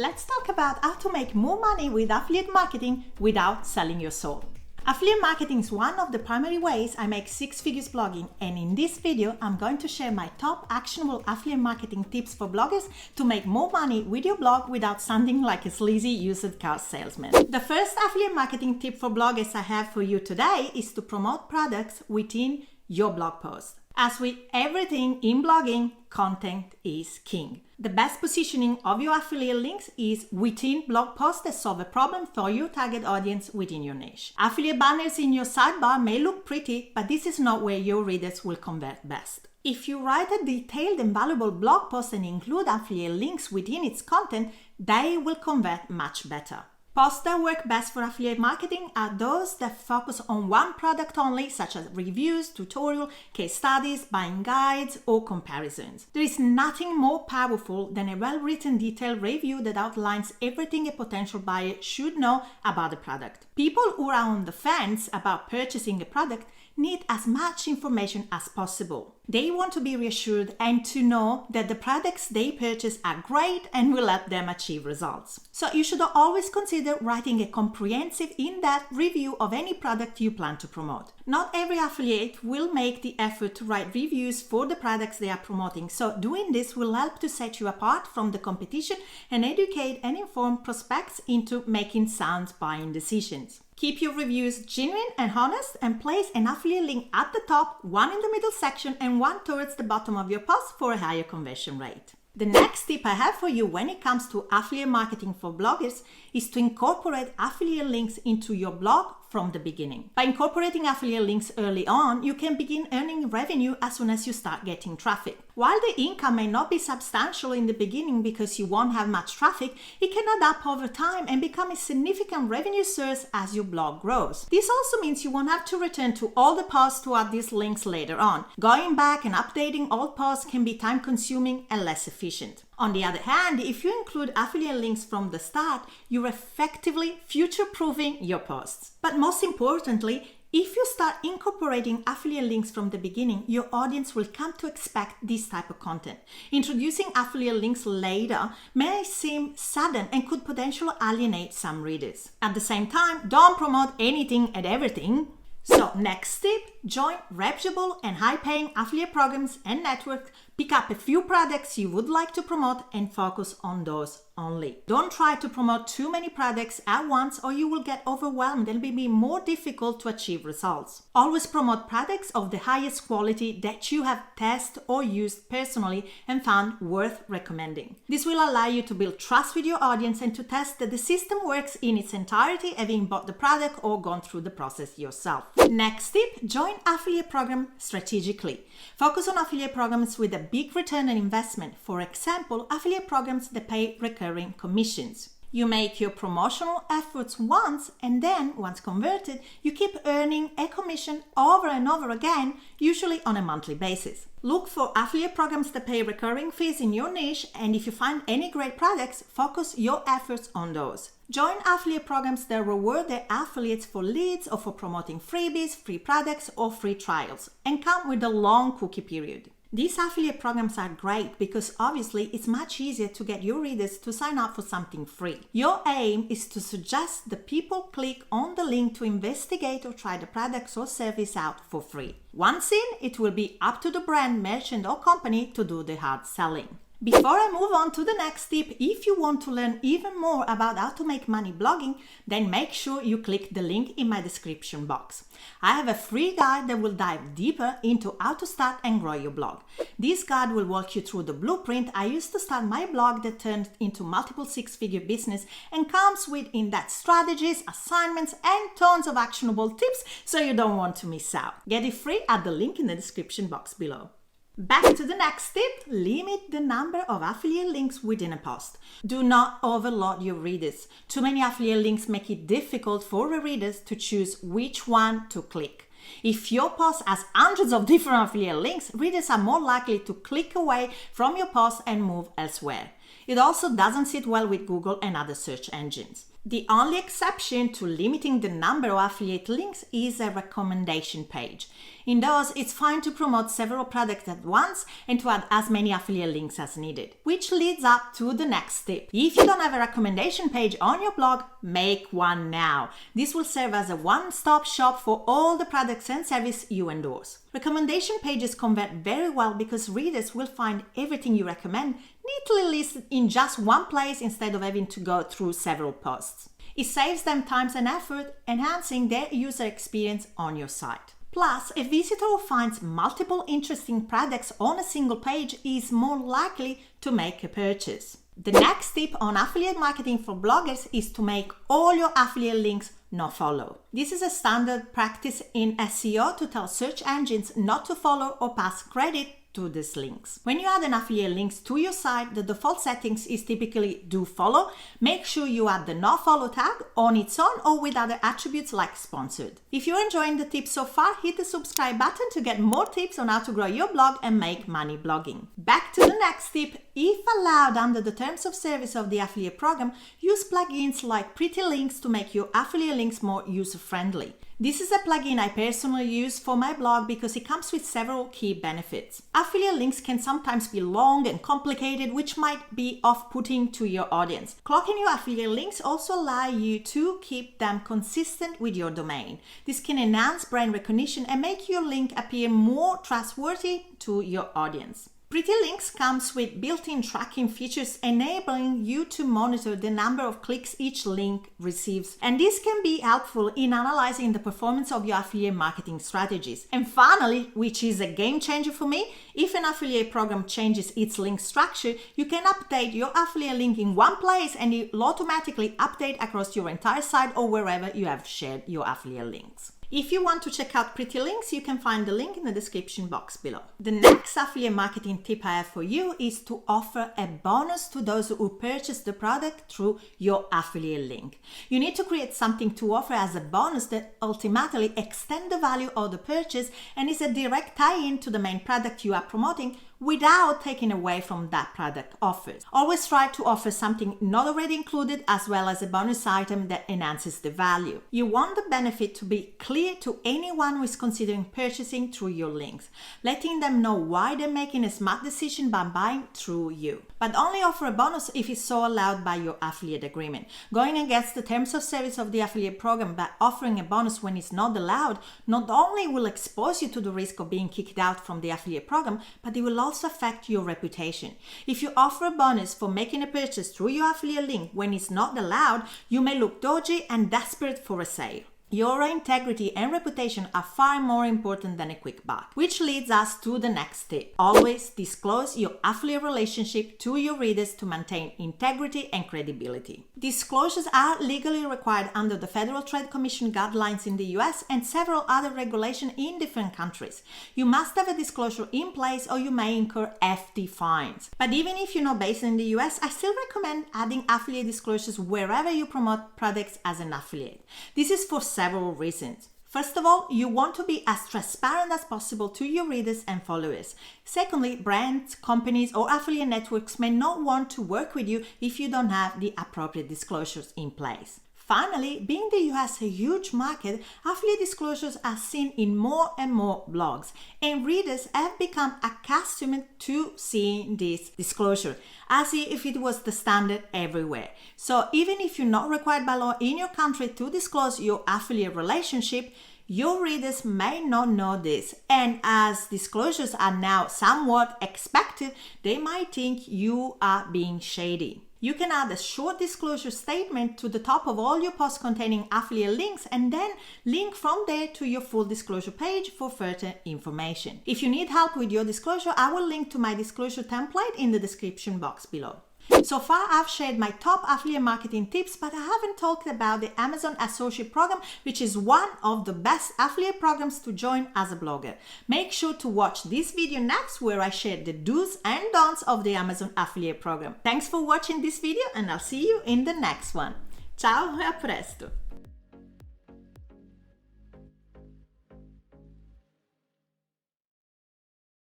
Let's talk about how to make more money with affiliate marketing without selling your soul. Affiliate marketing is one of the primary ways I make six figures blogging, and in this video I'm going to share my top actionable affiliate marketing tips for bloggers to make more money with your blog without sounding like a sleazy used car salesman. The first affiliate marketing tip for bloggers I have for you today is to promote products within your blog post. As with everything in blogging, content is king. The best positioning of your affiliate links is within blog posts that solve a problem for your target audience within your niche. Affiliate banners in your sidebar may look pretty, but this is not where your readers will convert best. If you write a detailed and valuable blog post and include affiliate links within its content, they will convert much better. Posts that work best for affiliate marketing are those that focus on one product only, such as reviews, tutorial, case studies, buying guides, or comparisons. There is nothing more powerful than a well-written detailed review that outlines everything a potential buyer should know about the product. People who are on the fence about purchasing a product need as much information as possible. They want to be reassured and to know that the products they purchase are great and will help them achieve results. So you should always consider writing a comprehensive, in-depth review of any product you plan to promote. Not every affiliate will make the effort to write reviews for the products they are promoting, so doing this will help to set you apart from the competition and educate and inform prospects into making sound buying decisions. Keep your reviews genuine and honest, and place an affiliate link at the top, one in the middle section, and one towards the bottom of your post for a higher conversion rate. The next tip I have for you when it comes to affiliate marketing for bloggers is to incorporate affiliate links into your blog from the beginning. By incorporating affiliate links early on, you can begin earning revenue as soon as you start getting traffic. While the income may not be substantial in the beginning because you won't have much traffic, it can add up over time and become a significant revenue source as your blog grows. This also means you won't have to return to all the posts to add these links later on. Going back and updating old posts can be time-consuming and less efficient. On the other hand, if you include affiliate links from the start, you're effectively future-proofing your posts. But most importantly, if you start incorporating affiliate links from the beginning, your audience will come to expect this type of content. Introducing affiliate links later may seem sudden and could potentially alienate some readers. At the same time, don't promote anything and everything. So next tip, join reputable and high-paying affiliate programs and networks. Pick up a few products you would like to promote and focus on those only. Don't try to promote too many products at once or you will get overwhelmed and it will be more difficult to achieve results. Always promote products of the highest quality that you have tested or used personally and found worth recommending. This will allow you to build trust with your audience and to test that the system works in its entirety, having bought the product or gone through the process yourself. Next tip, join affiliate program strategically. Focus on affiliate programs with a big return on investment. For example, affiliate programs that pay recurring commissions. You make your promotional efforts once, and then, once converted, you keep earning a commission over and over again, usually on a monthly basis. Look for affiliate programs that pay recurring fees in your niche, and if you find any great products, focus your efforts on those. Join affiliate programs that reward their affiliates for leads or for promoting freebies, free products, or free trials, and come with a long cookie period. These affiliate programs are great because obviously it's much easier to get your readers to sign up for something free. Your aim is to suggest that people click on the link to investigate or try the products or service out for free. Once in, it will be up to the brand, merchant or company to do the hard selling. Before I move on to the next tip, if you want to learn even more about how to make money blogging, then make sure you click the link in my description box. I have a free guide that will dive deeper into how to start and grow your blog. This guide will walk you through the blueprint I used to start my blog that turned into multiple six-figure business and comes with in-depth strategies, assignments, and tons of actionable tips so you don't want to miss out. Get it free at the link in the description box below. Back to the next tip, limit the number of affiliate links within a post. Do not overload your readers. Too many affiliate links make it difficult for the readers to choose which one to click. If your post has hundreds of different affiliate links, readers are more likely to click away from your post and move elsewhere. It also doesn't sit well with Google and other search engines. The only exception to limiting the number of affiliate links is a recommendation page. In those, it's fine to promote several products at once and to add as many affiliate links as needed. Which leads up to the next tip. If you don't have a recommendation page on your blog, make one now. This will serve as a one-stop shop for all the products and services you endorse. Recommendation pages convert very well because readers will find everything you recommend neatly listed in just one place instead of having to go through several posts. It saves them time and effort, enhancing their user experience on your site. Plus, a visitor who finds multiple interesting products on a single page is more likely to make a purchase. The next tip on affiliate marketing for bloggers is to make all your affiliate links nofollow. This is a standard practice in SEO to tell search engines not to follow or pass credit to these links. When you add an affiliate links to your site, the default settings is typically do follow. Make sure you add the no follow tag on its own or with other attributes like sponsored. If you're enjoying the tips so far, hit the subscribe button to get more tips on how to grow your blog and make money blogging. Back to the next tip. If allowed under the terms of service of the affiliate program, use plugins like Pretty Links to make your affiliate links more user-friendly. This is a plugin I personally use for my blog because it comes with several key benefits. Affiliate links can sometimes be long and complicated, which might be off-putting to your audience. Clocking your affiliate links also allow you to keep them consistent with your domain. This can enhance brand recognition and make your link appear more trustworthy to your audience. Pretty Links comes with built-in tracking features enabling you to monitor the number of clicks each link receives, and this can be helpful in analyzing the performance of your affiliate marketing strategies. And finally, which is a game changer for me, if an affiliate program changes its link structure, you can update your affiliate link in one place and it will automatically update across your entire site or wherever you have shared your affiliate links. If you want to check out Pretty Links, you can find the link in the description box below. The next affiliate marketing tip I have for you is to offer a bonus to those who purchase the product through your affiliate link. You need to create something to offer as a bonus that ultimately extends the value of the purchase and is a direct tie-in to the main product you are promoting without taking away from that product offers. Always try to offer something not already included as well as a bonus item that enhances the value. You want the benefit to be clear to anyone who is considering purchasing through your links, letting them know why they're making a smart decision by buying through you. But only offer a bonus if it's so allowed by your affiliate agreement. Going against the terms of service of the affiliate program by offering a bonus when it's not allowed not only will expose you to the risk of being kicked out from the affiliate program, but it will also affect your reputation. If you offer a bonus for making a purchase through your affiliate link when it's not allowed, you may look dodgy and desperate for a sale. Your integrity and reputation are far more important than a quick buck. Which leads us to the next tip. Always disclose your affiliate relationship to your readers to maintain integrity and credibility. Disclosures are legally required under the Federal Trade Commission guidelines in the US and several other regulations in different countries. You must have a disclosure in place or you may incur hefty fines. But even if you're not based in the US, I still recommend adding affiliate disclosures wherever you promote products as an affiliate. This is for several reasons. First of all, you want to be as transparent as possible to your readers and followers. Secondly, brands, companies, or affiliate networks may not want to work with you if you don't have the appropriate disclosures in place. Finally, being the US a huge market, affiliate disclosures are seen in more and more blogs, and readers have become accustomed to seeing this disclosure, as if it was the standard everywhere. So even if you're not required by law in your country to disclose your affiliate relationship, your readers may not know this, and as disclosures are now somewhat expected, they might think you are being shady. You can add a short disclosure statement to the top of all your posts containing affiliate links and then link from there to your full disclosure page for further information. If you need help with your disclosure, I will link to my disclosure template in the description box below. So far, I've shared my top affiliate marketing tips, but I haven't talked about the Amazon Associate Program, which is one of the best affiliate programs to join as a blogger. Make sure to watch this video next, where I share the do's and don'ts of the Amazon Affiliate Program. Thanks for watching this video, and I'll see you in the next one. Ciao e a presto!